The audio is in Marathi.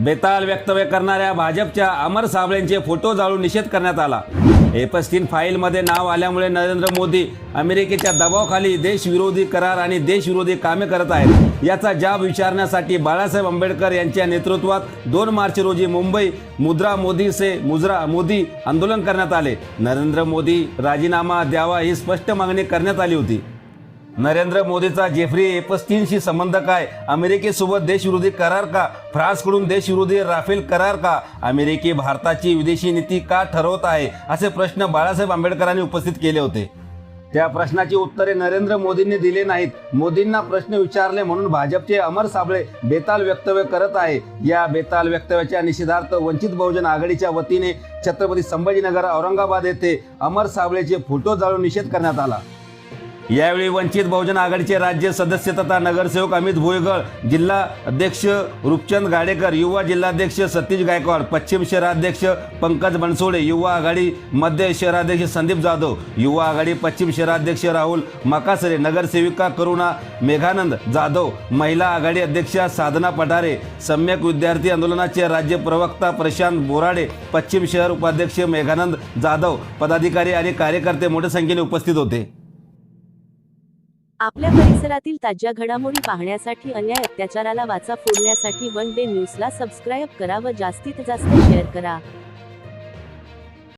बेताल वक्तव्य करणाऱ्या भाजपच्या अमर साबळेंचे फोटो जाळून निषेध करण्यात आला। एपस्टीन फाईलमध्ये नाव आल्यामुळे नरेंद्र मोदी अमेरिकेच्या दबावाखाली देशविरोधी करार आणि देशविरोधी कामे करत आहेत याचा जाब विचारण्यासाठी बाळासाहेब आंबेडकर यांच्या नेतृत्वात 2 मार्च रोजी मुंबई मुद्रा मोदी से मुजरा मोदी आंदोलन करण्यात आले। नरेंद्र मोदी राजीनामा द्यावा ही स्पष्ट मागणी करण्यात आली होती। नरेंद्र मोदीचा जेफ्री एपस्टीनशी संबंध काय? अमेरिकेसोबत देशविरोधी करार का? फ्रान्सकडून देशविरोधी राफेल करार का? अमेरिकी भारताची विदेशी नीती का ठरवत आहे? असे प्रश्न बाळासाहेब आंबेडकरांनी उपस्थित केले होते। त्या प्रश्नाची उत्तरे नरेंद्र मोदींनी दिले नाहीत। मोदींना प्रश्न विचारले म्हणून भाजपचे अमर साबळे बेताल वक्तव्य करत आहे। या बेताल वक्तव्याच्या निषेधार्थ वंचित बहुजन आघाडीच्या वतीने छत्रपती संभाजीनगर औरंगाबाद येथे अमर साबळेचे फोटो जाळून निषेध करण्यात आला। यावेळी वंचित बहुजन आघाडीचे राज्य सदस्य तथा नगरसेवक अमित भुईगळ, जिल्हा अध्यक्ष रूपचंद गाडेकर, युवा जिल्हाध्यक्ष सतीश गायकवाड, पश्चिम शहराध्यक्ष पंकज बनसोडे, युवा आघाडी मध्य शहराध्यक्ष संदीप जाधव, युवा आघाडी पश्चिम शहराध्यक्ष राहुल माकासरे, नगरसेविका करुणा मेघानंद जाधव, महिला आघाडी अध्यक्षा साधना पठारे, सम्यक विद्यार्थी आंदोलनाचे राज्य प्रवक्ता प्रशांत बोराडे, पश्चिम शहर उपाध्यक्ष मेघानंद जाधव, पदाधिकारी आणि कार्यकर्ते मोठ्या संख्येने उपस्थित होते। आपल्या परिसरातील ताज्या घडामोडी पाहण्यासाठी अन्याय अत्याचाराला वाचा फोडण्यासाठी वन डे न्यूजला सबस्क्राईब करा व जास्तीत जास्त शेअर करा।